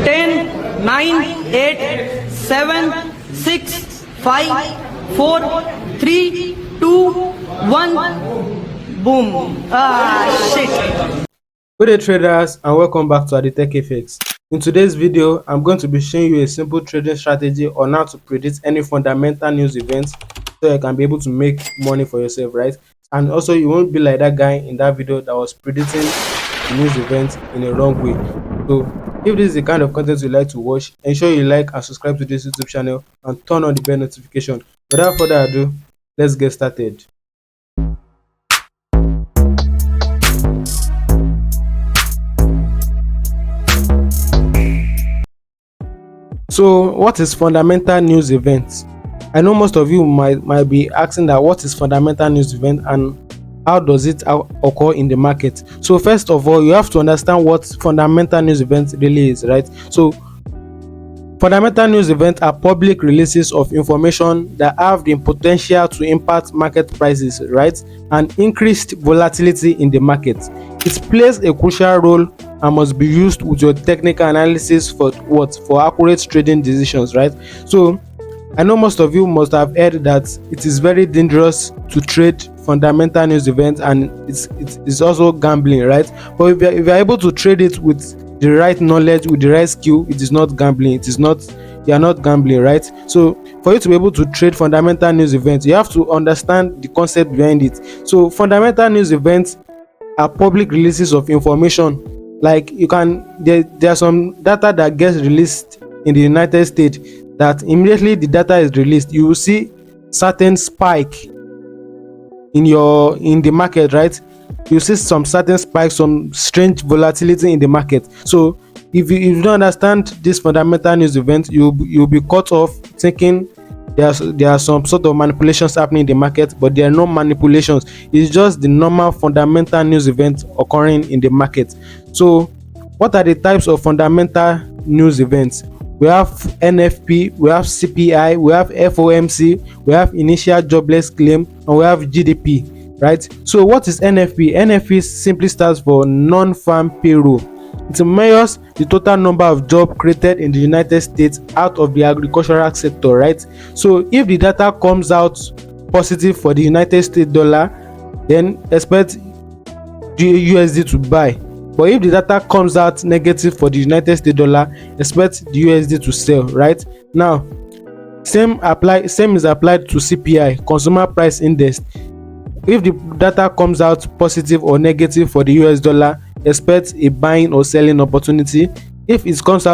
10, 9, 8, 7, 6, 5, 4, 3, 2, 1. Boom. Shit. Good day traders, and welcome back to AdiTechFX. In today's video, I'm going to be showing you a simple trading strategy on how to predict any fundamental news events so you can be able to make money for yourself, right? And also you won't be like that guy in that video that was predicting the news events in a wrong way. So if this is the kind of content you like to watch, ensure you like and subscribe to this YouTube channel and turn on the bell notification. Without further ado, let's get started. So what is fundamental news events? I know most of you might be asking that what is fundamental news event and how does it occur in the market. So first of all, you have to understand what fundamental news event really is, right? So fundamental news events are public releases of information that have the potential to impact market prices, right, and increased volatility in the market. It plays a crucial role and must be used with your technical analysis for accurate trading decisions, right? So I know most of you must have heard that it is very dangerous to trade fundamental news events, and it's also gambling, right? But if you're able to trade it with the right knowledge, with the right skill, it is not gambling. You are not gambling, right? So for you to be able to trade fundamental news events, you have to understand the concept behind it. So fundamental news events are public releases of information. Like there are some data that gets released in the United States that immediately the data is released, you will see certain spike in the market, right? You see some certain spikes, some strange volatility in the market. So if you don't understand this fundamental news event, you'll be caught off thinking there are some sort of manipulations happening in the market, but there are no manipulations. It's just the normal fundamental news event occurring in the market. So what are the types of fundamental news events? We have NFP, we have CPI, we have FOMC, we have initial jobless claim, and we have GDP, right? So what is NFP? NFP simply stands for non-farm payroll. It measures the total number of jobs created in the United States out of the agricultural sector, right? So if the data comes out positive for the United States dollar, then expect the USD to buy. But if the data comes out negative for the United States dollar, expect the USD to sell, right? Now, same is applied to CPI, Consumer Price Index. If the data comes out positive or negative for the US dollar, expect a buying or selling opportunity. If it comes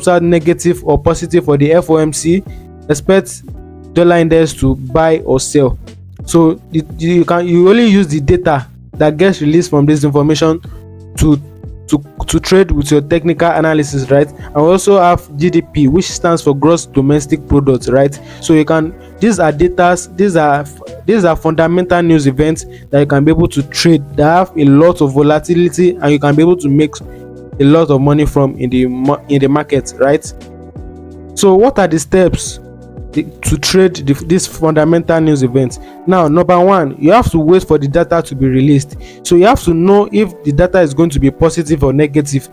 out negative or positive for the FOMC, expect dollar index to buy or sell. So you only use the data that gets released from this information to trade with your technical analysis, right? And we also have GDP, which stands for gross domestic product, right? So these are fundamental news events that you can be able to trade, that have a lot of volatility, and you can be able to make a lot of money from in the market, right? So what are the steps to trade this fundamental news events? Now, number one, you have to wait for the data to be released. So you have to know if the data is going to be positive or negative,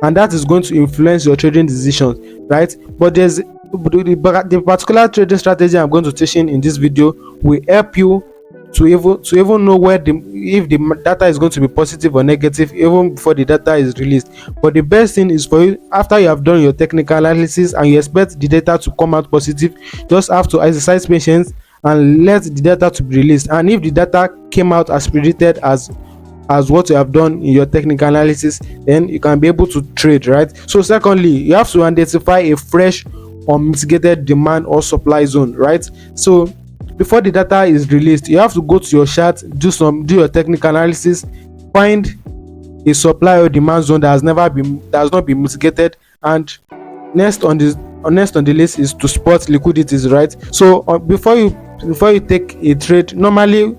and that is going to influence your trading decisions, right? But the particular trading strategy I'm going to teach in this video will help you to even know if the data is going to be positive or negative even before the data is released. But the best thing is for you, after you have done your technical analysis and you expect the data to come out positive, just have to exercise patience and let the data to be released. And if the data came out as predicted, as what you have done in your technical analysis, then you can be able to trade, right? So secondly, you have to identify a fresh or mitigated demand or supply zone, right? So before the data is released, you have to go to your chart, do your technical analysis, find a supply or demand zone that has not been mitigated, and next on the list is to spot liquidities, right? So before you take a trade, normally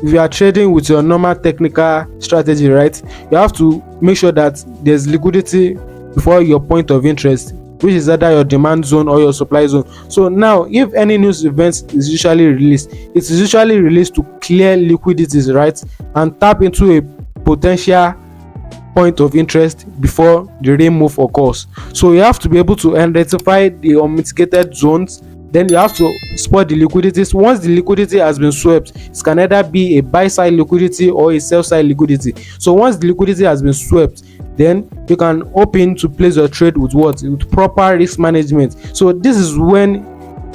if you are trading with your normal technical strategy, right, you have to make sure that there's liquidity before your point of interest, which is either your demand zone or your supply zone. So now, if any news event is usually released, it is usually released to clear liquidities, right, and tap into a potential point of interest before the real move occurs. So you have to be able to identify the unmitigated zones. Then you have to spot the liquidities. Once the liquidity has been swept, it can either be a buy side liquidity or a sell side liquidity. So once the liquidity has been swept, then you can open to place your trade with what? With proper risk management. So this is when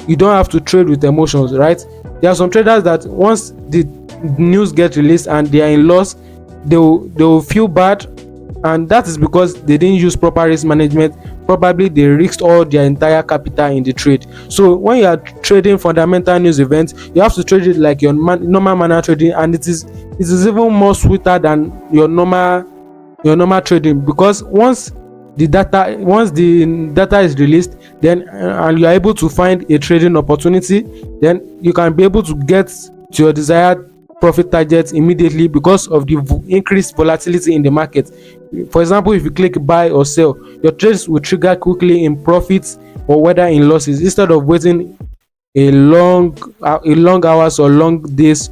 you don't have to trade with emotions, right? There are some traders that once the news get released and they are in loss, they will feel bad, and that is because they didn't use proper risk management. Probably they risked all their entire capital in the trade. So when you are trading fundamental news events, you have to trade it like your normal manner trading, and it is even more sweeter than your normal trading, because once the data is released, then and you are able to find a trading opportunity, then you can be able to get to your desired profit targets immediately because of the increased volatility in the market. For example, if you click buy or sell, your trades will trigger quickly in profits or whether in losses, instead of waiting a long hours or long days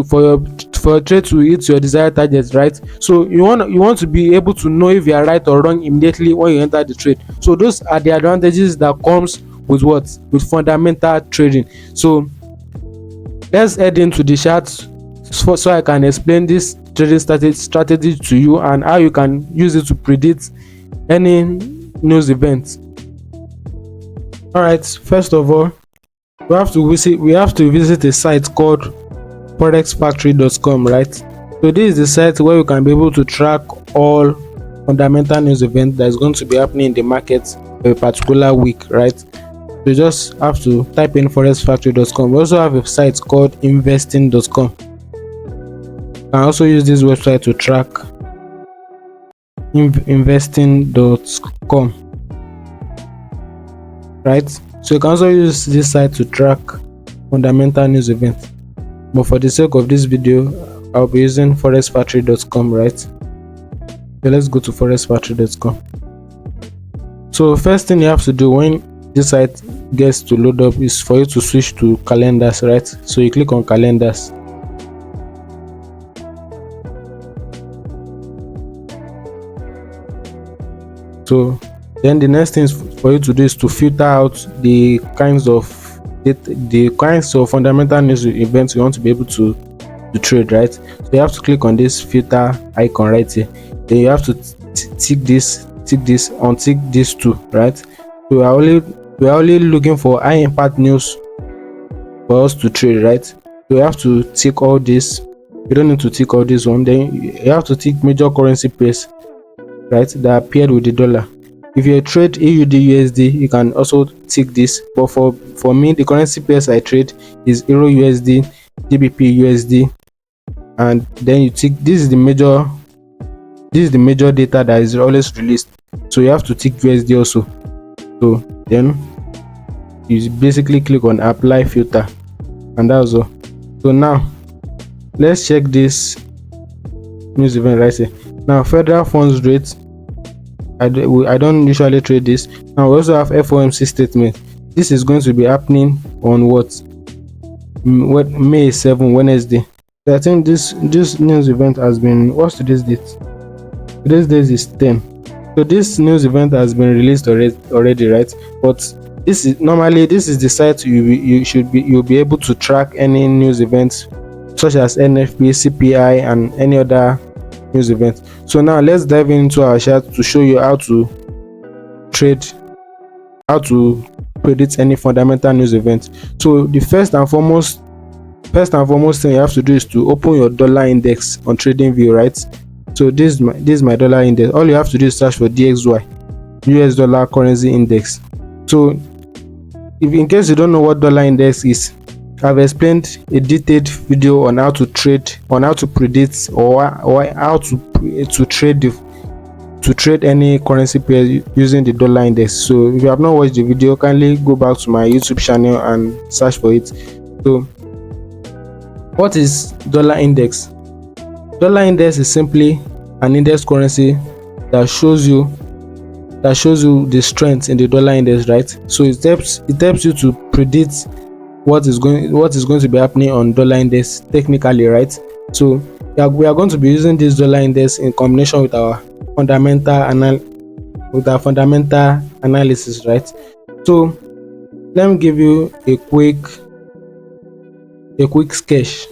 for your trade to hit your desired targets, right? So you want to be able to know if you are right or wrong immediately when you enter the trade. So those are the advantages that comes with fundamental trading. So let's head into the charts so I can explain this trading strategy to you and how you can use it to predict any news event. All right, first of all, we have to visit a site called forexfactory.com, right? So this is the site where you can be able to track all fundamental news events that is going to be happening in the market for a particular week, right? You just have to type in forexfactory.com. We also have a site called investing.com. You can also use this website to track investing.com, right? So you can also use this site to track fundamental news events, but for the sake of this video I'll be using forexfactory.com, right? So let's go to forexfactory.com. So first thing you have to do when this site gets to load up is for you to switch to calendars, right? So you click on calendars. So then the next thing for you to do is to filter out the kinds of fundamental news events you want to be able to trade, right? So you have to click on this filter icon right here. Then you have to tick this, untick this too, right? So we are only looking for high impact news for us to trade, right? So you have to tick all this. You don't need to tick all this one. Then you have to tick major currency pairs, right, that appeared with the dollar. If you trade AUD USD, you can also tick this, but for me the currency pairs I trade is Euro USD, GBP USD, and then you tick this is the major data that is always released, so you have to tick USD also. So then you basically click on apply filter, and that's all. So now let's check this news event right here. Now federal funds rate, I don't usually trade this. Now we also have FOMC statement. This is going to be happening on May 7, Wednesday. So I think this news event has been, what's today's date? Today's date is 10. So this news event has been released already, right? But this is the site you'll be able to track any news events such as NFP, CPI, and any other news event. So now let's dive into our chart to show you how to predict any fundamental news event. So the first and foremost thing you have to do is to open your dollar index on TradingView, right? So this is my dollar index. All you have to do is search for DXY, US dollar currency index. So if in case you don't know what dollar index is, I've explained a detailed video on how to predict or how to trade any currency pair using the dollar index. So if you have not watched the video, kindly go back to my YouTube channel and search for it. So what is dollar index? Dollar index is simply an index currency that shows you the strength in the dollar index, right? So it helps you to predict what is going to be happening on dollar index technically, right? So we are going to be using this dollar index in combination with our fundamental analysis, right? So let me give you a quick sketch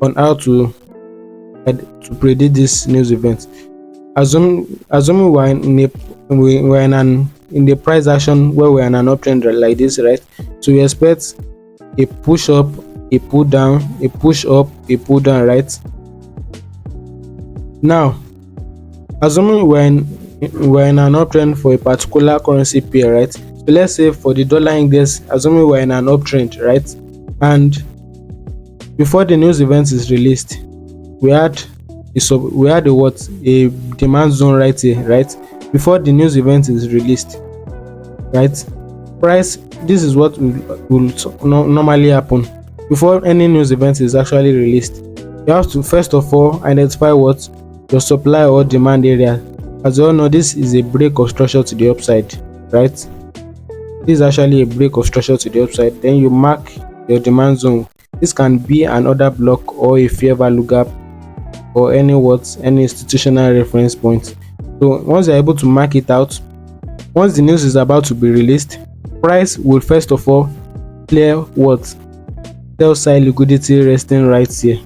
on how to predict this news event. Assuming we're in the price action where we're in an uptrend like this, right? So we expect a push up, a pull down, a push up, a pull down, right? Now, assuming we're in an uptrend for a particular currency pair, right? So let's say for the dollar index, assuming we're in an uptrend, right? And before the news event is released, we had a demand zone right here, right? Before the news event is released, right? Price, this is what will normally happen before any news event is actually released. You have to first of all identify what your supply or demand area. As you all know, this is a break of structure to the upside, right? This is actually a break of structure to the upside. Then you mark your demand zone. This can be an order block or a fair value gap or any institutional reference point. So once you're able to mark it out, once the news is about to be released, price will first of all clear what sell side liquidity resting right here.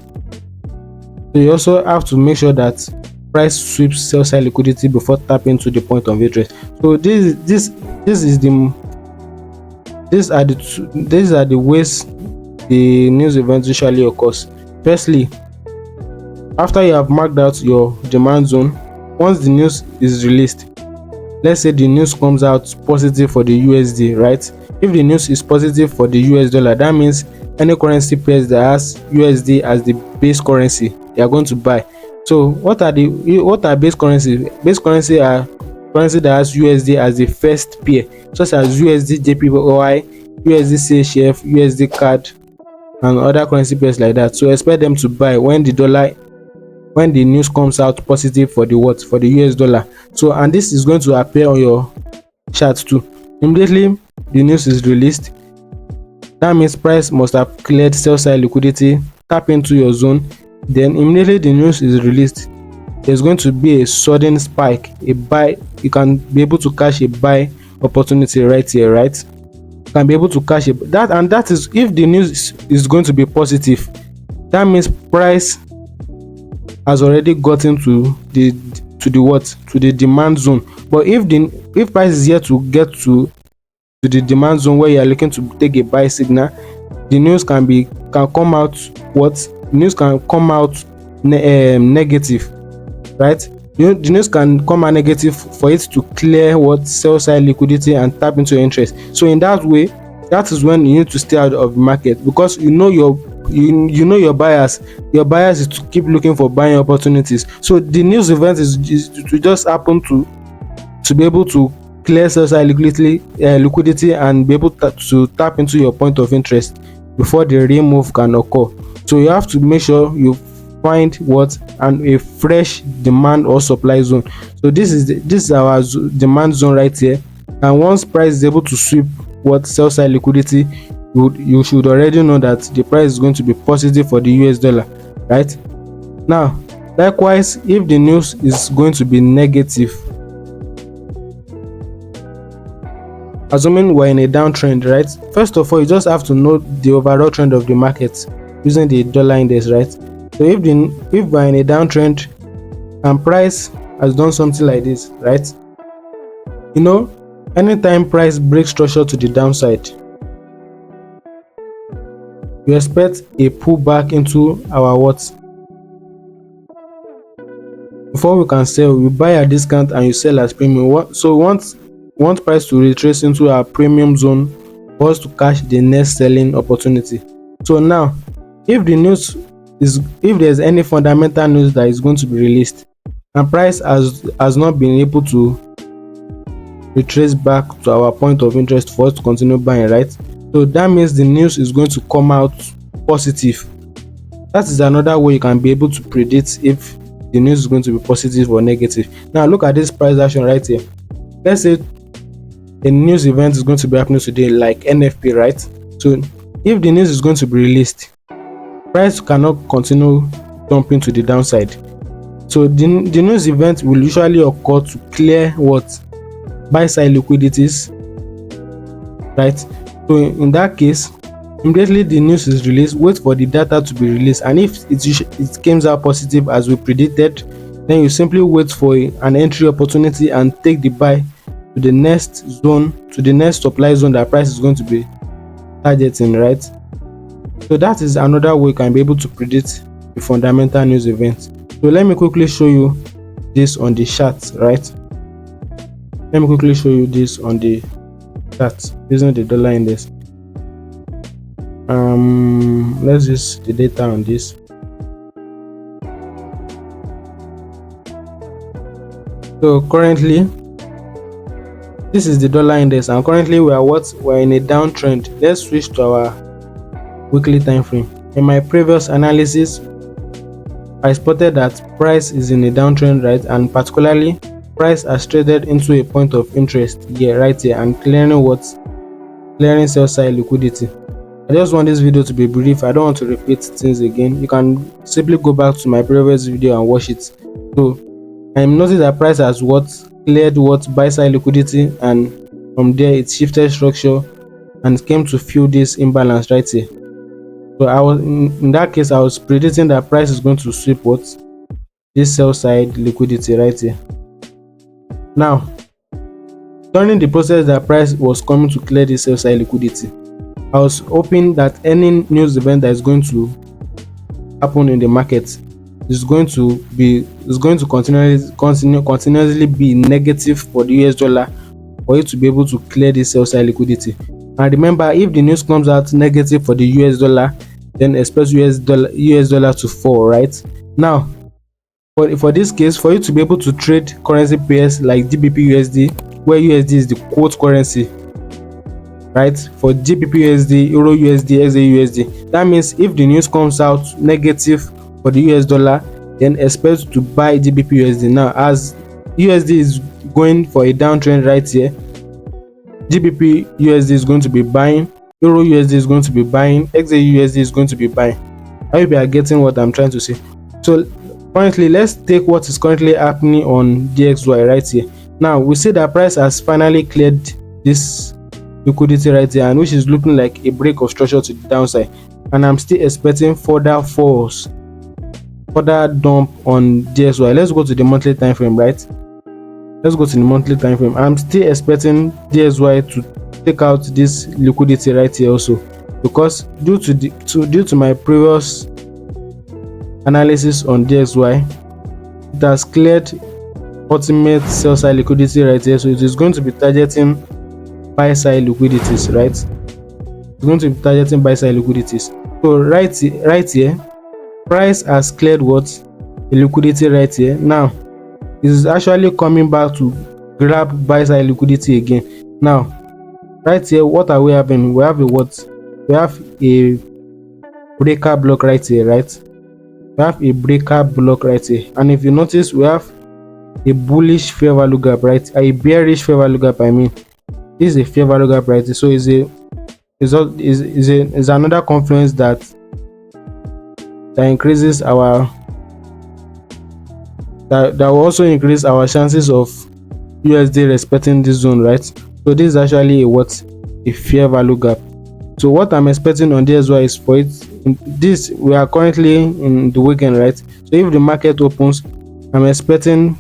So you also have to make sure that price sweeps sell side liquidity before tapping to the point of interest. So these are the ways the news event usually occurs. Firstly, after you have marked out your demand zone, once the news is released, let's say the news comes out positive for the USD, right? If the news is positive for the US dollar, that means any currency pairs that has USD as the base currency, they are going to buy. So what are base currency? Base currency are currency that has USD as the first pair, such as USD JPY, USD CHF, USD CAD, and other currency pairs like that. So expect them to buy when the news comes out positive for the US dollar. So, and this is going to appear on your chart too. Immediately the news is released, that means price must have cleared sell side liquidity, tap into your zone. Then immediately the news is released, there's going to be a sudden spike, a buy. You can be able to catch a buy opportunity right here, right? You can be able to catch that, and that is if the news is going to be positive. That means price has already gotten to the demand zone. But if price is yet to get to the demand zone where you are looking to take a buy signal, the news can come out negative, right? The news can come out negative for it to clear sell side liquidity and tap into your interest. So in that way, that is when you need to stay out of the market, because you know your buyers. Your buyers is to keep looking for buying opportunities. So the news event is to just happen to be able to clear sell side liquidity and be able to tap into your point of interest before the real move can occur. So you have to make sure you find a fresh demand or supply zone. So this is our demand zone right here, and once price is able to sweep sell side liquidity, you should already know that the price is going to be positive for the US dollar, right? Now, likewise, if the news is going to be negative, assuming we're in a downtrend, right? First of all, you just have to know the overall trend of the market using the dollar index, right? So if we're in a downtrend and price has done something like this, right? Anytime price breaks structure to the downside, you expect a pullback into our before we can sell. We buy at discount and you sell as premium. So want price to retrace into our premium zone for us to catch the next selling opportunity. So now, if there's any fundamental news that is going to be released and price has not been able to retrace back to our point of interest for us to continue buying, right? So that means the news is going to come out positive. That is another way you can be able to predict if the news is going to be positive or negative. Now look at this price action right here. Let's say a news event is going to be happening today, like NFP, right? So if the news is going to be released, price cannot continue dumping to the downside. So the news event will usually occur to clear what? Buy side liquidities, right? So in that case, immediately the news is released, wait for the data to be released, and if it comes out positive as we predicted, then you simply wait for an entry opportunity and take the buy to the next zone, to the next supply zone that price is going to be targeting, right? So that is another way you can be able to predict the fundamental news event. So let me quickly show you this on the chart, right? Let me quickly show you this on the chart using the dollar index. Let's use the data on this. So currently, this is the dollar index, and currently we're in a downtrend. Let's switch to our weekly time frame. In my previous analysis, I spotted that price is in a downtrend, right? And particularly, price has traded into a point of interest here, right here, and clearing sell side liquidity. I just want this video to be brief. I don't want to repeat things again. You can simply go back to my previous video and watch it. So I'm noticing that price has cleared buy side liquidity, and from there it shifted structure and came to fill this imbalance right here. So I was in that case, I was predicting that price is going to sweep this sell side liquidity right here. Now, during the process that price was coming to clear this sell side liquidity, I was hoping that any news event that is going to happen in the market is going to continuously be negative for the US dollar, for it to be able to clear this sell side liquidity. And remember, if the news comes out negative for the US dollar, then expect US dollar to fall, right? Now, for this case, for you to be able to trade currency pairs like GBP USD, where USD is the quote currency, right? For GBP USD, Euro USD, XA USD, that means if the news comes out negative for the US dollar, then expect to buy GBP USD. Now, as USD is going for a downtrend right here, GBP USD is going to be buying, Euro USD is going to be buying, XA USD is going to be buying. I hope you are getting what I'm trying to say. So currently, let's take what is currently happening on DXY right here. Now we see that price has finally cleared this liquidity right here, and which is looking like a break of structure to the downside, and I'm still expecting further falls, further dump on DXY. Let's go to the monthly time frame, right? Let's go to the monthly time frame. I'm still expecting DXY to take out this liquidity right here also, because due to my previous analysis on DXY, it has cleared ultimate sell side liquidity right here, so it is going to be targeting buy side liquidities, right? It's going to be targeting buy side liquidities. So right here, price has cleared the liquidity right here. Now it is actually coming back to grab buy side liquidity again. Now right here, what are we having? We have a breaker block right here, right? We have a breaker block right here, and if you notice, we have a bullish fair value gap, right? A bearish fair value gap, I mean. This is a fair value gap right here, so is another confluence that increases our that will also increase our chances of USD respecting this zone, right? So this is actually a fair value gap. So what I'm expecting on DXY is for it. We are currently in the weekend, right? So if the market opens, I'm expecting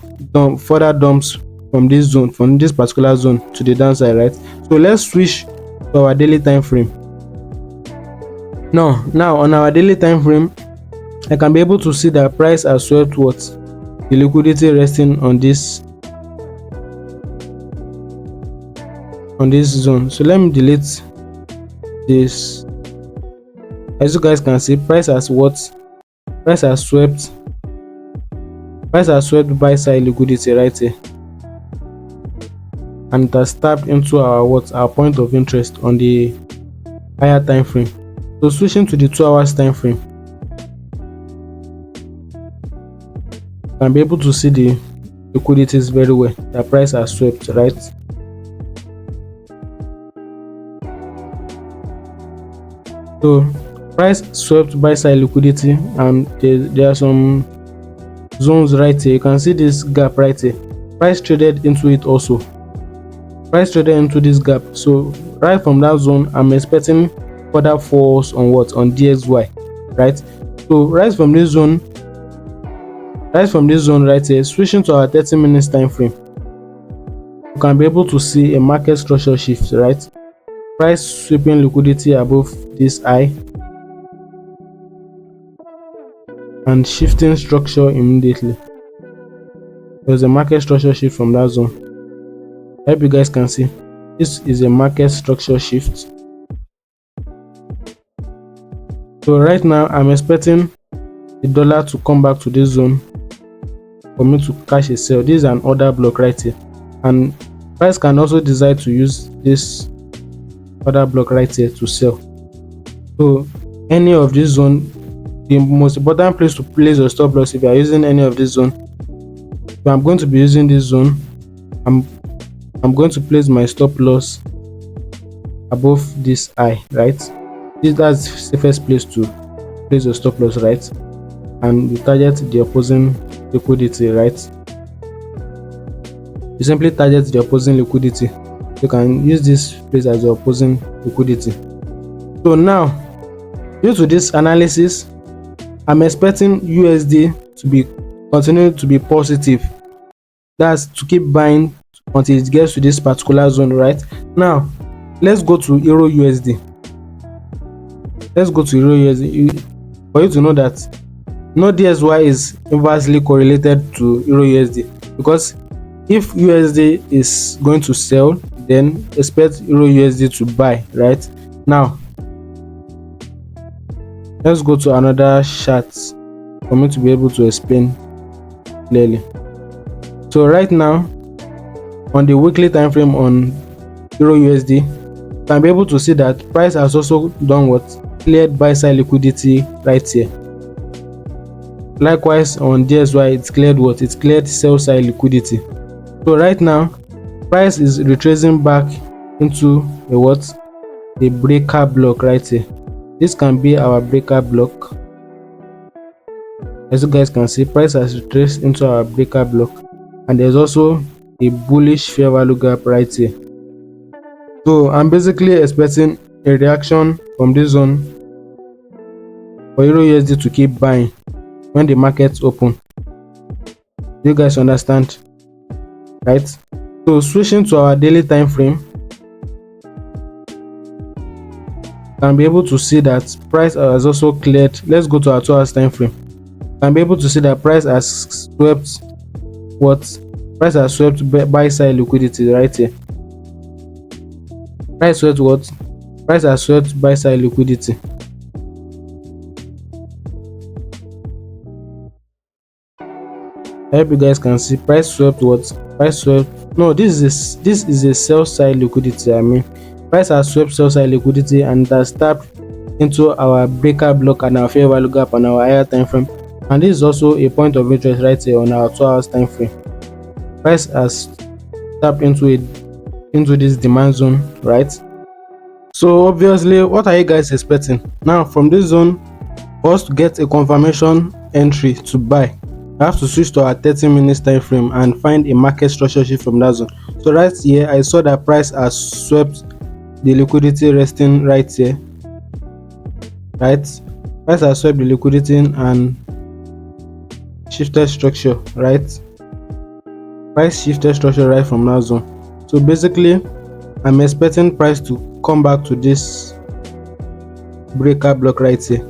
further dumps from this zone, from this particular zone to the downside, right? So let's switch to our daily time frame. Now on our daily time frame, I can be able to see that price has swept the liquidity resting on this zone. So let me delete this. As you guys can see, price has swept buy side liquidity right here, and it has tapped into our point of interest on the higher time frame. So switching to the 2 hours time frame, you can be able to see the liquidities very well. The price has swept, right? So Price swept buy side liquidity, and there are some zones right here. You can see this gap right here. Price traded into it also. Price traded into this gap. So right from that zone, I'm expecting further falls on what? On DXY, right? So rise from this zone right here, switching to our 30 minutes time frame, you can be able to see a market structure shift, right? Price sweeping liquidity above this high and shifting structure immediately. There's a market structure shift from that zone. I hope you guys can see. This is a market structure shift. So right now I'm expecting the dollar to come back to this zone for me to cash a sell. This is an order block right here, and price can also decide to use this order block right here to sell. So any of this zone, the most important place to place your stop loss, if you are using any of this zone, if I'm going to be using this zone, I'm going to place my stop loss above this high, right? That's the safest place to place your stop loss, right? And you target the opposing liquidity, right? You simply target the opposing liquidity. You can use this place as the opposing liquidity. So now, due to this analysis, I'm expecting USD to be continue to be positive. That's to keep buying until it gets to this particular zone, right? Now let's go to Euro USD. Let's go to Euro USD for you to know that no DXY is inversely correlated to Euro USD, because if USD is going to sell, then expect Euro USD to buy, right? Now let's go to another chart for me to be able to explain clearly. So right now on the weekly time frame on Euro USD, you can be able to see that price has also done what? Cleared buy side liquidity right here. Likewise on DXY, it's cleared what? It's cleared sell side liquidity. So right now price is retracing back into a what? A breaker block right here. This can be our breaker block. As you guys can see, price has retraced into our breaker block, and there's also a bullish fair value gap right here. So I'm basically expecting a reaction from this zone for Euro USD to keep buying when the markets open. You guys understand, right? So switching to our daily time frame, can be able to see that price has also cleared. Let's go to our 2 hours time frame. Can be able to see that price has swept what? Price has swept buy side liquidity right here. Price swept what? Price has swept buy side liquidity. I hope you guys can see price swept what? Price swept. No, this is a sell side liquidity. I mean, price has swept sell side liquidity and has tapped into our breaker block and our fair value gap on our higher time frame, and this is also a point of interest right here on our 2 hours time frame. Price has tapped into this demand zone, right? So obviously, what are you guys expecting now from this zone? For us to get a confirmation entry to buy, I have to switch to our 30 minutes time frame and find a market structure shift from that zone. So right here I saw that price has swept the liquidity resting right here, right? Price has swept the liquidity and shifted structure, right? Price shifted structure right from that zone. So basically I'm expecting price to come back to this breaker block right here,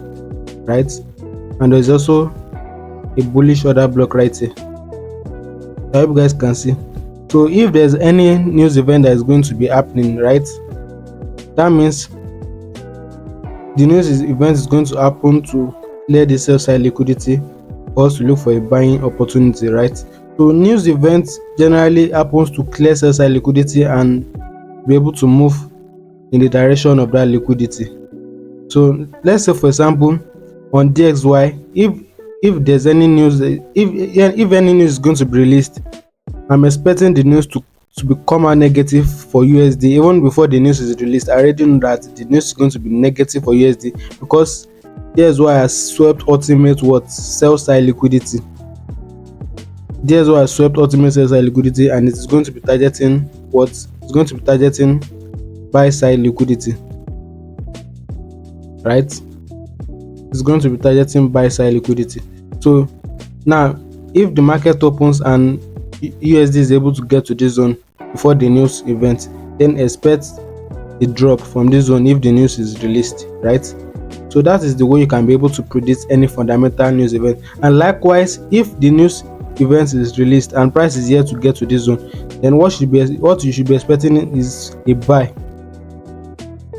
right? And there's also a bullish order block right here. I hope you guys can see. So if there's any news event that is going to be happening, right, that means the news event is going to happen to clear the sell side liquidity for us to look for a buying opportunity, right? So news events generally happens to clear sell side liquidity and be able to move in the direction of that liquidity. So let's say for example on DXY, if there's any news, if any news is going to be released, I'm expecting the news to become a negative for USD even before the news is released. I already know that the news is going to be negative for USD because Here's why I swept ultimate what sell side liquidity. Here's why I swept ultimate sell side liquidity, and it is going to be targeting what? It's going to be targeting buy side liquidity, right? It's going to be targeting buy side liquidity. So now, if the market opens and USD is able to get to this zone before the news event, then expect a drop from this zone if the news is released, right? So that is the way you can be able to predict any fundamental news event. And likewise, if the news event is released and price is yet to get to this zone, then what you should be expecting is a buy.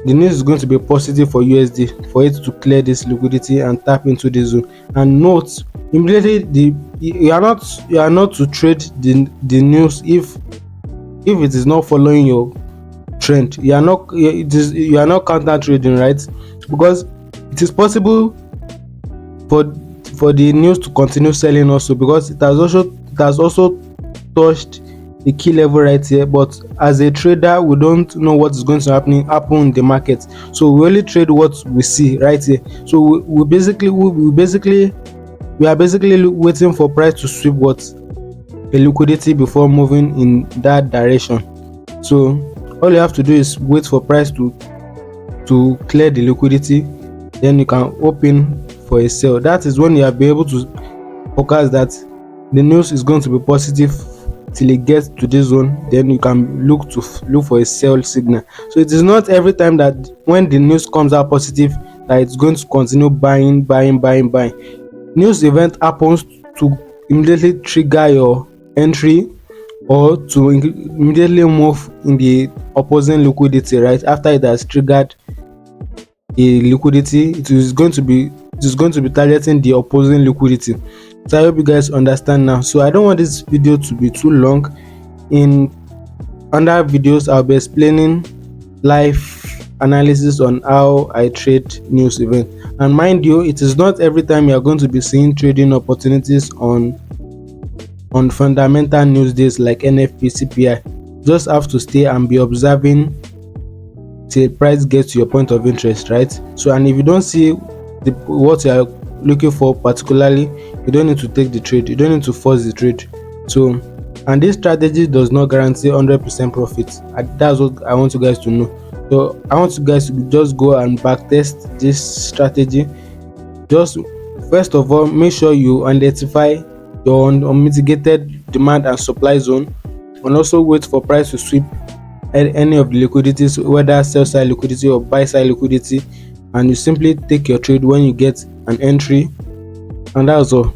The news is going to be positive for USD for it to clear this liquidity and tap into this zone. And note, immediately you are not to trade the news if it is not following your trend. You are not counter trading, right? Because it is possible for the news to continue selling also, because it has also touched the key level right here. But as a trader, we don't know what is going to happen in the market, so we only trade what we see right here. So we are basically waiting for price to sweep what a liquidity before moving in that direction. So all you have to do is wait for price to clear the liquidity, then you can open for a sell. That is when you will be able to forecast that the news is going to be positive till it gets to this zone. Then you can look for a sell signal. So it is not every time that when the news comes out positive that it's going to continue buying. News event happens to immediately trigger your entry or to immediately move in the opposing liquidity right after it has triggered a liquidity. It is going to be targeting the opposing liquidity. So I hope you guys understand now. So I don't want this video to be too long. In other videos I'll be explaining live analysis on how I trade news event. And mind you, it is not every time you are going to be seeing trading opportunities on fundamental news days like NFP, CPI. Just have to stay and be observing till price gets to your point of interest, right? So, and if you don't see what you are looking for particularly, you don't need to take the trade, you don't need to force the trade. So, and this strategy does not guarantee 100% profit. That's what I want you guys to know. So I want you guys to just go and backtest this strategy. Just first of all, make sure you identify your unmitigated demand and supply zone, and also wait for price to sweep any of the liquidities, whether sell side liquidity or buy side liquidity, and you simply take your trade when you get an entry. And that's all.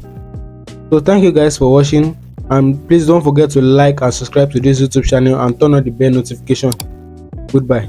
So thank you guys for watching, and please don't forget to like and subscribe to this YouTube channel and turn on the bell notification. Goodbye.